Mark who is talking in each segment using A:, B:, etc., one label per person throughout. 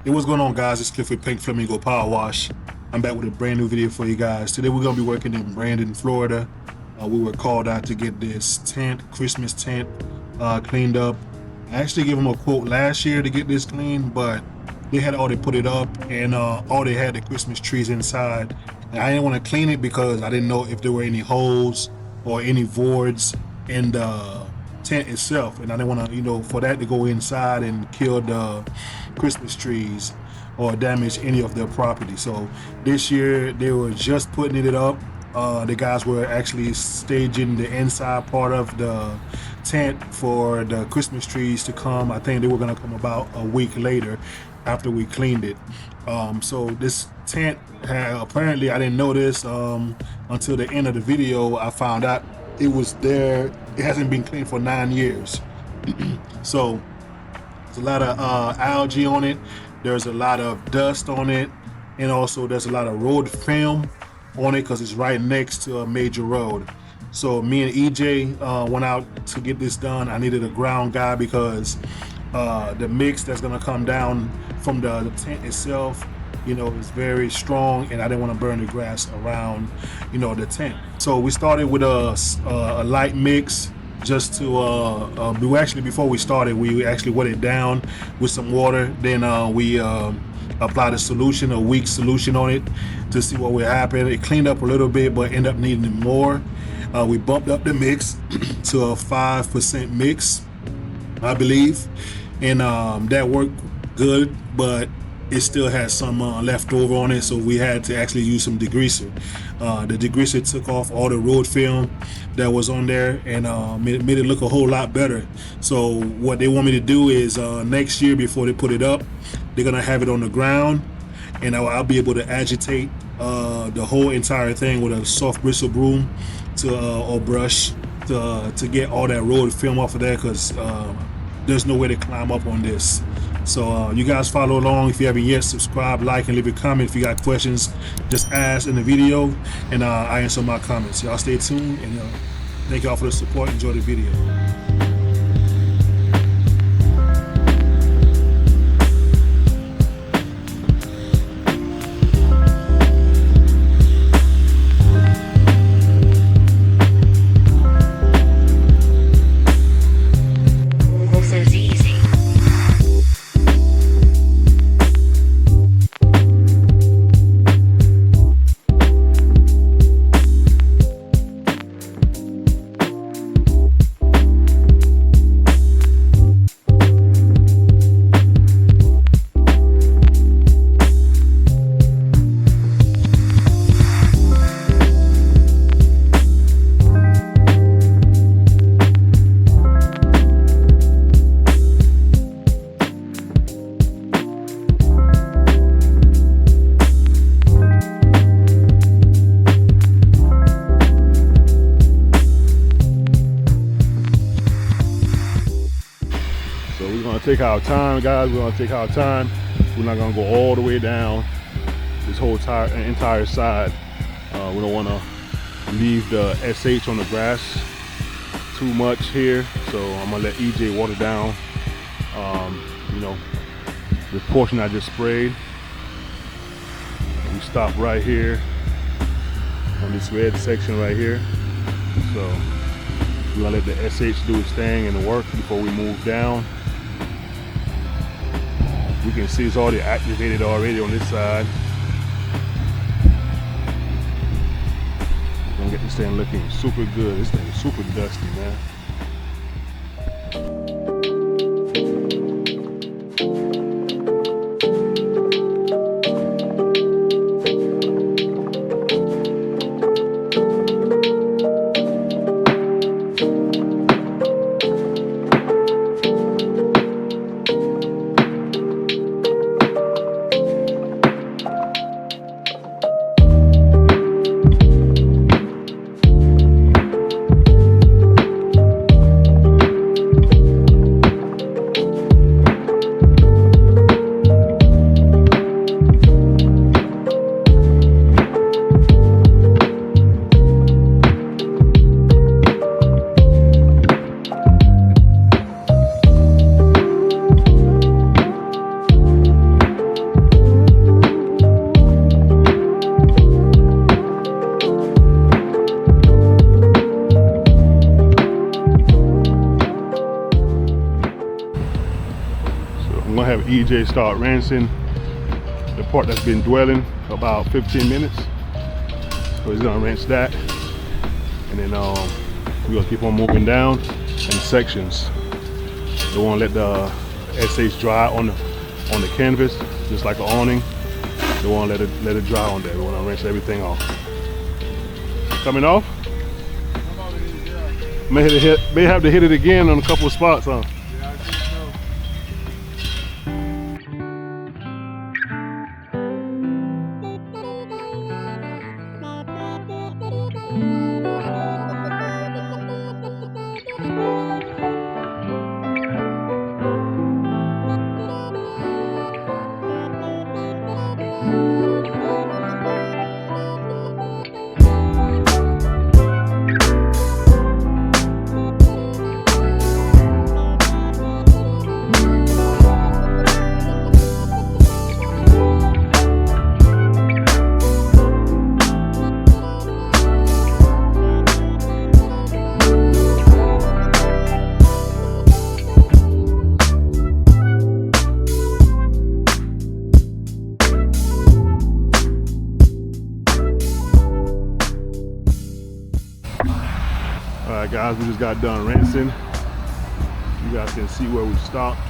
A: Hey, what's going on, guys? It's Cliff with Pink Flamingo Power Wash. I'm back with a brand new video for you guys. Today we're gonna be working in Brandon, Florida. We were called out to get this Christmas tent cleaned up. I actually gave them a quote last year to get this clean, but they had already put it up and all they had the Christmas trees inside. And I didn't want to clean it because I didn't know if there were any holes or any voids in the tent itself, and I didn't want to, for that to go inside and kill the Christmas trees or damage any of their property. So this year they were just putting it up. The guys were actually staging the inside part of the tent for the Christmas trees to come. I think they were going to come about a week later after we cleaned it. So this tent apparently, I didn't know this until the end of the video. I found out it was there. It hasn't been cleaned for 9 years. So there's a lot of algae on it. There's a lot of dust on it, and also there's a lot of road film on it because it's right next to a major road. So me and EJ went out to get this done. I needed a ground guy because the mix that's gonna come down from the tent itself, is very strong, and I didn't want to burn the grass around, the tent. So we started with a light mix just to before we started, we actually wet it down with some water. Then we applied a weak solution on it to see what would happen. It cleaned up a little bit, but ended up needing more. We bumped up the mix to a 5% mix, I believe, and that worked good, but it still had some left over on it, so we had to actually use some degreaser. The degreaser took off all the road film that was on there and made it look a whole lot better. So what they want me to do is next year, before they put it up, they're gonna have it on the ground, and I'll be able to agitate the whole entire thing with a soft bristle broom or brush to get all that road film off of there, because there's no way to climb up on this. So you guys follow along. If you haven't yet, subscribe, like, and leave a comment. If you got questions, just ask in the video, and I answer my comments. Y'all stay tuned, and thank y'all for the support. Enjoy the video. Take our time, guys. We're gonna take our time. We're not gonna go all the way down this whole entire side. We don't want to leave the SH on the grass too much here, so I'm gonna let EJ water down the portion I just sprayed. We stop right here on this red section right here, so we're gonna let the SH do its thing and work before we move down. We can see it's already activated already on this side. We're gonna get this thing looking super good. This thing is super dusty, man. have EJ start rinsing the part that's been dwelling for about 15 minutes. So he's gonna rinse that, and then we're gonna keep on moving down in sections. Don't want to let the SH dry on the canvas, just like an awning. Don't want to let it dry on there. We want to rinse everything off. Coming off? May have to hit it again on a couple of spots, huh?
B: Yeah, I think so.
A: Alright guys, we just got done rinsing. You guys can see where we stopped.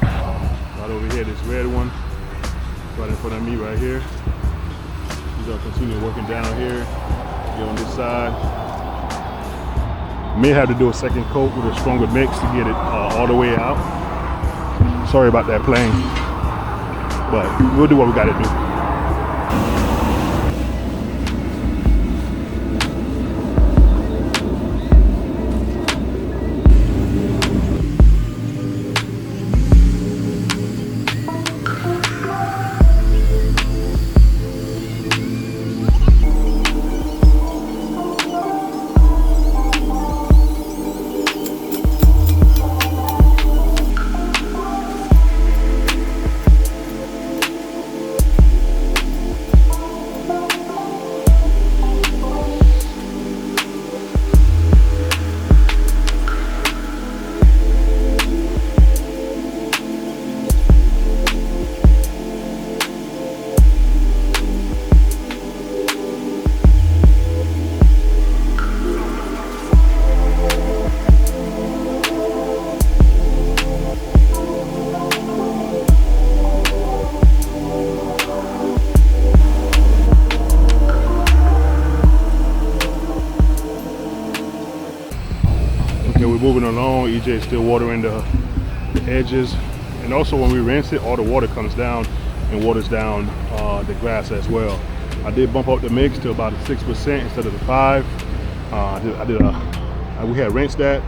A: Right over here, this red one, right in front of me right here. We're gonna continue working down here, get on this side. May have to do a second coat with a stronger mix to get it all the way out. Sorry about that plane, but we'll do what we gotta do. Okay, we're moving along. EJ is still watering the edges, and also when we rinse it, all the water comes down and waters down the grass as well. I did bump up the mix to about 6% instead of the 5. We had rinsed that,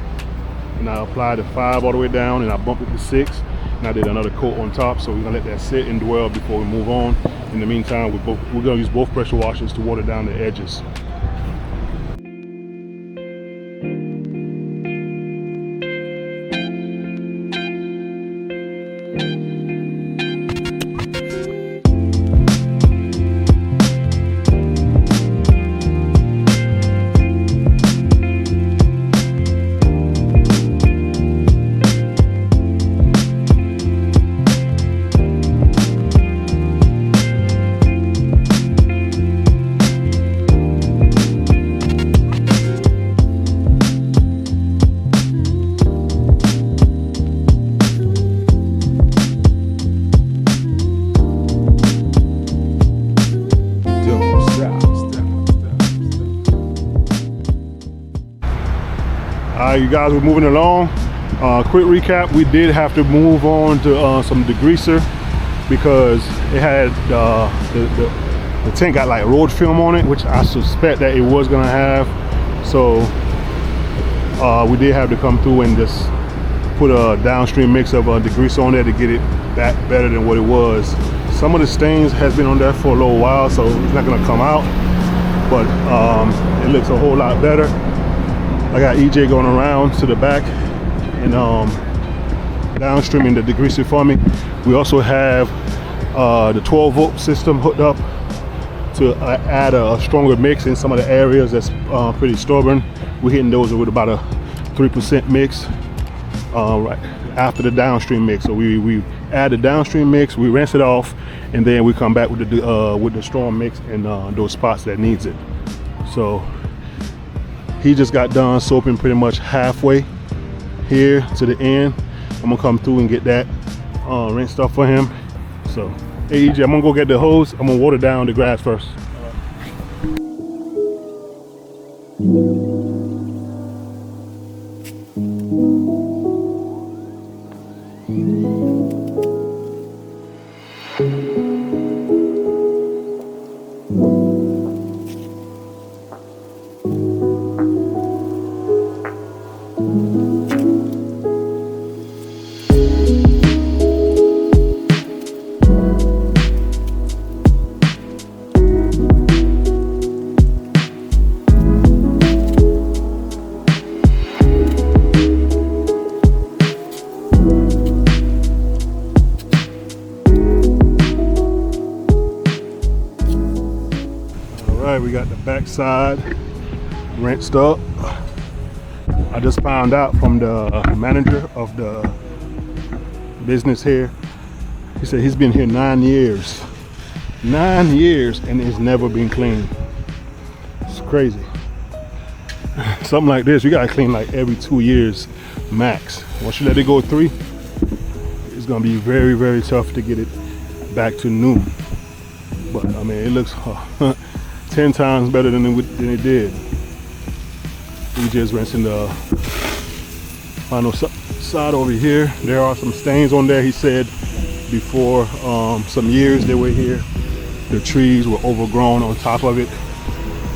A: and I applied the 5 all the way down, and I bumped it to 6, and I did another coat on top. So we're gonna let that sit and dwell before we move on. In the meantime, we're gonna use both pressure washers to water down the edges. Alright, you guys, we're moving along. Quick recap, we did have to move on to some degreaser because it had the tank got like road film on it, which I suspect that it was gonna have. So we did have to come through and just put a downstream mix of degreaser on there to get it back better than what it was. Some of the stains has been on there for a little while, so it's not gonna come out, but it looks a whole lot better. I got EJ going around to the back and downstreaming the degreaser for me. We also have the 12-volt system hooked up to add a stronger mix in some of the areas that's pretty stubborn. We're hitting those with about a 3% mix. right after the downstream mix. So we add the downstream mix, we rinse it off, and then we come back with the strong mix in those spots that needs it. So he just got done soaping pretty much halfway here to the end. I'm gonna come through and get that rinsed off for him. So hey EJ, I'm gonna go get the hose. I'm gonna water down the grass first. We got the back side rinsed up. I just found out from the manager of the business here. He said he's been here 9 years. 9 years and it's never been cleaned. It's crazy. Something like this, you gotta clean like every 2 years max. Once you let it go 3, it's gonna be very, very tough to get it back to new. But I mean, it looks 10 times better than it did. We just rinsing the final side over here. There are some stains on there. He said before some years they were here, the trees were overgrown on top of it.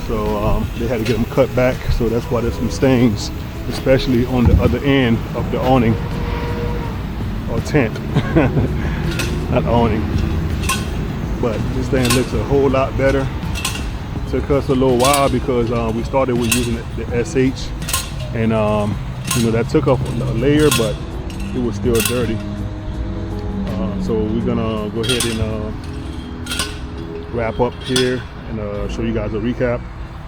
A: So they had to get them cut back. So that's why there's some stains, especially on the other end of the awning or tent, not awning. But this thing looks a whole lot better. Took us a little while because we started with using the SH, and you know, that took off a layer, but it was still dirty. So we're gonna go ahead and wrap up here and show you guys a recap.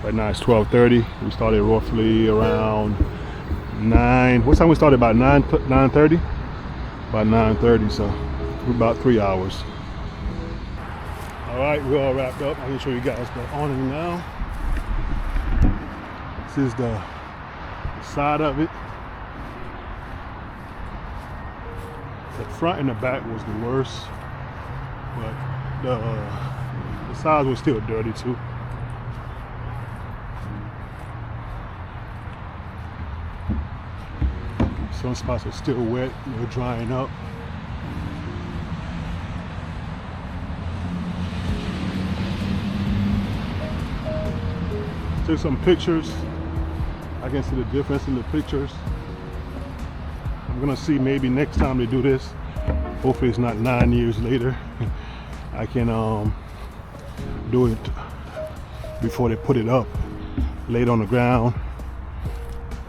A: Right now it's 12:30. We started roughly around 9. What time we started? About 9:30. About 9:30. So we're about 3 hours. All right, we're all wrapped up. I'm gonna show you guys the awning now. This is the side of it. The front and the back was the worst, but the sides were still dirty too. Some spots are still wet, they're drying up. Took some pictures. I can see the difference in the pictures. I'm gonna see maybe next time they do this, hopefully it's not 9 years later, I can do it before they put it up, lay it on the ground.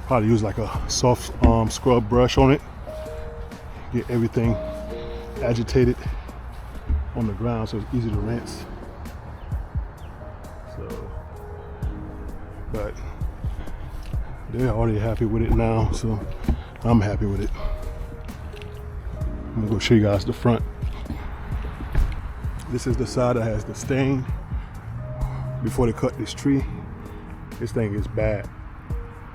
A: Probably use like a soft scrub brush on it, get everything agitated on the ground so it's easy to rinse. So, but they're already happy with it now, so I'm happy with it. I'm gonna go show you guys the front. This is the side that has the stain. Before they cut this tree, this thing is bad.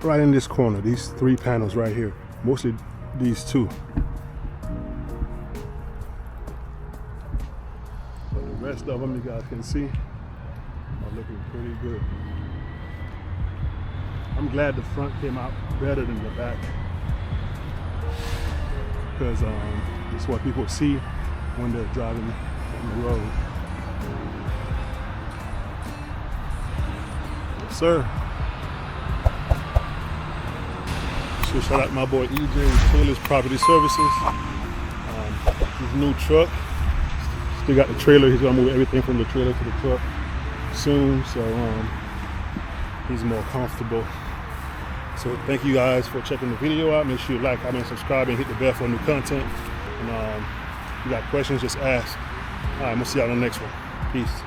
A: Right in this corner, these 3 panels right here, mostly these 2. But the rest of them, you guys can see, are looking pretty good. I'm glad the front came out better than the back, because it's what people see when they're driving on the road. Yes, sir. So shout out my boy EJ with Taylor's Property Services. His new truck. Still got the trailer. He's gonna move everything from the trailer to the truck soon, so he's more comfortable. So thank you guys for checking the video out. Make sure you like, comment, subscribe, and hit the bell for new content. And if you got questions, just ask. All right, I'm gonna see y'all on the next one. Peace.